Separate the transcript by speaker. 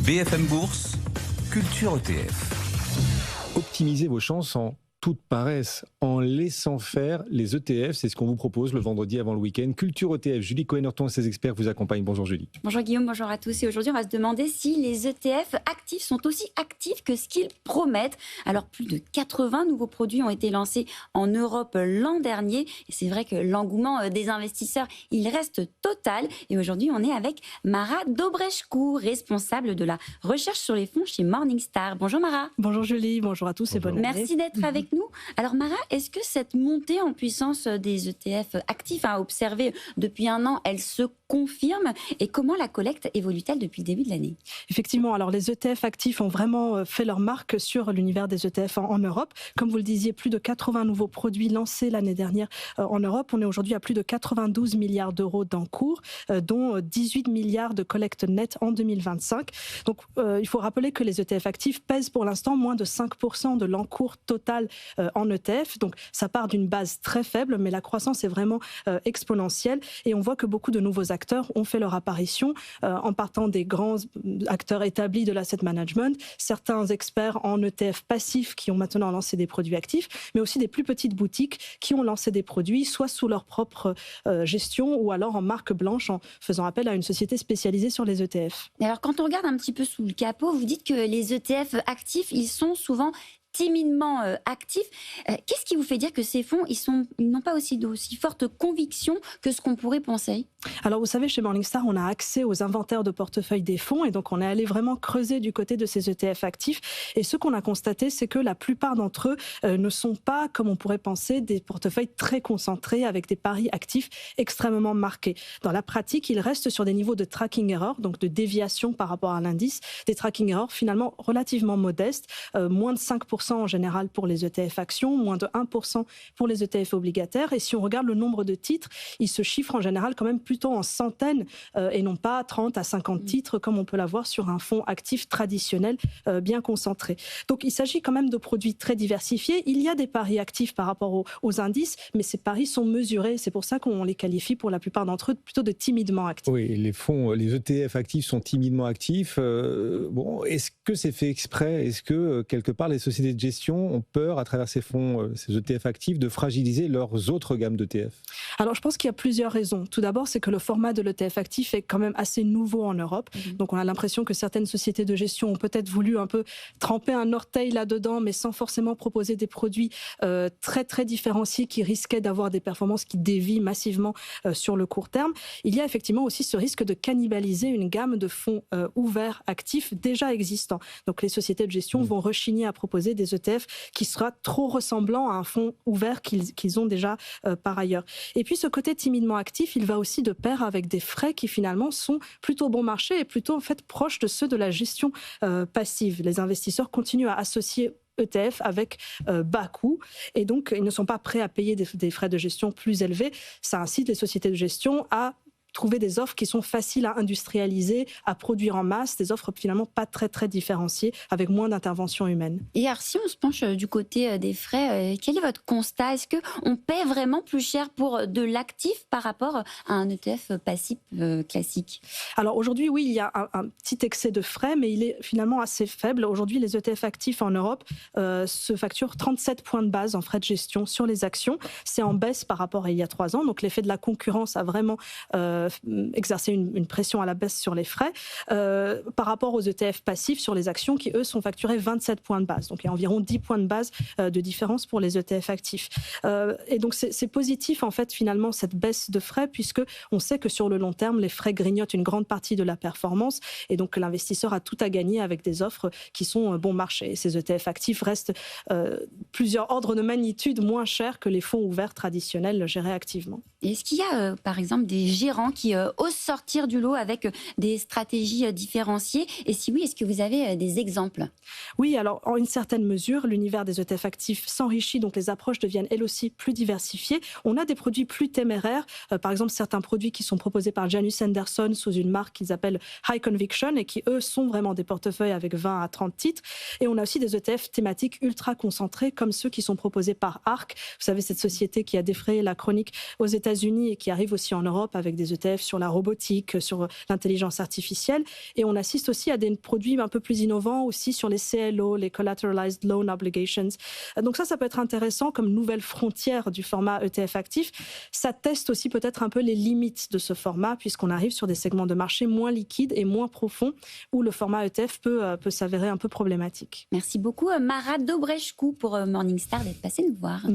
Speaker 1: BFM Bourse, Culture ETF.
Speaker 2: Optimisez vos chances en toute paresse, en laissant faire les ETF. C'est ce qu'on vous propose le vendredi avant le week-end. Culture ETF, Julie Cohen-Horton et ses experts vous accompagnent. Bonjour Julie.
Speaker 3: Bonjour Guillaume, bonjour à tous. Et aujourd'hui, on va se demander si les ETF actifs sont aussi actifs que ce qu'ils promettent. Alors, plus de 80 nouveaux produits ont été lancés en Europe l'an dernier. Et c'est vrai que l'engouement des investisseurs, il reste total. Et aujourd'hui, on est avec Mara Dobreșcu, responsable de la recherche sur les fonds chez Morningstar. Bonjour Mara.
Speaker 4: Bonjour Julie, bonjour à tous et bonne année.
Speaker 3: Merci d'être avec nous. Alors Mara, est-ce que cette montée en puissance des ETF actifs à observer depuis un an, elle se confirme? Et comment la collecte évolue-t-elle depuis le début de l'année?
Speaker 4: Effectivement, alors les ETF actifs ont vraiment fait leur marque sur l'univers des ETF en Europe. Comme vous le disiez, plus de 80 nouveaux produits lancés l'année dernière en Europe. On est aujourd'hui à plus de 92 milliards d'euros d'encours, dont 18 milliards de collecte nette en 2025. Donc il faut rappeler que les ETF actifs pèsent pour l'instant moins de 5% de l'encours total en ETF. Donc ça part d'une base très faible, mais la croissance est vraiment exponentielle. Et on voit que beaucoup de nouveaux acteurs ont fait leur apparition en partant des grands acteurs établis de l'asset management, certains experts en ETF passifs qui ont maintenant lancé des produits actifs, mais aussi des plus petites boutiques qui ont lancé des produits soit sous leur propre gestion ou alors en marque blanche en faisant appel à une société spécialisée sur les ETF.
Speaker 3: Et alors quand on regarde un petit peu sous le capot, vous dites que les ETF actifs, ils sont souvent timidement actifs. Qu'est-ce qui vous fait dire que ces fonds, ils n'ont pas aussi forte conviction que ce qu'on pourrait penser?
Speaker 4: Alors vous savez, chez Morningstar, on a accès aux inventaires de portefeuille des fonds et donc on est allé vraiment creuser du côté de ces ETF actifs. Et ce qu'on a constaté, c'est que la plupart d'entre eux ne sont pas, comme on pourrait penser, des portefeuilles très concentrés avec des paris actifs extrêmement marqués. Dans la pratique, ils restent sur des niveaux de tracking error, donc de déviation par rapport à l'indice, des tracking errors finalement relativement modestes, moins de 5% en général pour les ETF actions, moins de 1% pour les ETF obligataires. Et si on regarde le nombre de titres, ils se chiffrent en général quand même plutôt en centaines et non pas 30 à 50 titres comme on peut l'avoir sur un fonds actif traditionnel bien concentré. Donc il s'agit quand même de produits très diversifiés. Il y a des paris actifs par rapport aux indices, mais ces paris sont mesurés. C'est pour ça qu'on les qualifie pour la plupart d'entre eux plutôt de timidement actifs.
Speaker 2: Oui, les ETF actifs sont timidement actifs. Bon, est-ce que c'est fait exprès? Est-ce que quelque part les sociétés de gestion ont peur à travers ces fonds, ces ETF actifs, de fragiliser leurs autres gammes d'ETF?
Speaker 4: Alors je pense qu'il y a plusieurs raisons. Tout d'abord, c'est que le format de l'ETF actif est quand même assez nouveau en Europe. Donc on a l'impression que certaines sociétés de gestion ont peut-être voulu un peu tremper un orteil là-dedans, mais sans forcément proposer des produits très très différenciés qui risquaient d'avoir des performances qui dévient massivement sur le court terme. Il y a effectivement aussi ce risque de cannibaliser une gamme de fonds ouverts actifs déjà existants. Donc les sociétés de gestion vont rechigner à proposer des ETF qui sera trop ressemblant à un fonds ouvert qu'ils ont déjà par ailleurs. Et puis ce côté timidement actif, il va aussi de pair avec des frais qui finalement sont plutôt bon marché et plutôt en fait proches de ceux de la gestion passive. Les investisseurs continuent à associer ETF avec bas coût et donc ils ne sont pas prêts à payer des frais de gestion plus élevés. Ça incite les sociétés de gestion à trouver des offres qui sont faciles à industrialiser, à produire en masse, des offres finalement pas très très différenciées, avec moins d'intervention humaine.
Speaker 3: Et alors si on se penche du côté des frais, quel est votre constat? Est-ce qu'on paie vraiment plus cher pour de l'actif par rapport à un ETF passif classique?
Speaker 4: Alors aujourd'hui, oui, il y a un petit excès de frais, mais il est finalement assez faible. Aujourd'hui, les ETF actifs en Europe se facturent 37 points de base en frais de gestion sur les actions. C'est en baisse par rapport à il y a 3 ans. Donc l'effet de la concurrence a vraiment exercer une pression à la baisse sur les frais par rapport aux ETF passifs sur les actions qui, eux, sont facturés 27 points de base. Donc, il y a environ 10 points de base de différence pour les ETF actifs. Et donc, c'est positif, en fait, finalement, cette baisse de frais, puisque on sait que sur le long terme, les frais grignotent une grande partie de la performance et donc l'investisseur a tout à gagner avec des offres qui sont bon marché. Et ces ETF actifs restent plusieurs ordres de magnitude moins chers que les fonds ouverts traditionnels gérés activement.
Speaker 3: Est-ce qu'il y a, par exemple, des gérants qui osent sortir du lot avec des stratégies différenciées? Et si oui, est-ce que vous avez des exemples?
Speaker 4: Oui, alors en une certaine mesure, l'univers des ETF actifs s'enrichit, donc les approches deviennent elles aussi plus diversifiées. On a des produits plus téméraires, par exemple certains produits qui sont proposés par Janus Henderson sous une marque qu'ils appellent High Conviction et qui eux sont vraiment des portefeuilles avec 20 à 30 titres. Et on a aussi des ETF thématiques ultra concentrés comme ceux qui sont proposés par ARK. Vous savez, cette société qui a défrayé la chronique aux États-Unis et qui arrive aussi en Europe avec des ETF ETF sur la robotique, sur l'intelligence artificielle. Et on assiste aussi à des produits un peu plus innovants aussi sur les CLO, les Collateralized Loan Obligations. Donc ça peut être intéressant comme nouvelle frontière du format ETF actif. Ça teste aussi peut-être un peu les limites de ce format, puisqu'on arrive sur des segments de marché moins liquides et moins profonds, où le format ETF peut s'avérer un peu problématique.
Speaker 3: Merci beaucoup, Mara Dobreșcu, pour Morningstar, d'être passée nous voir.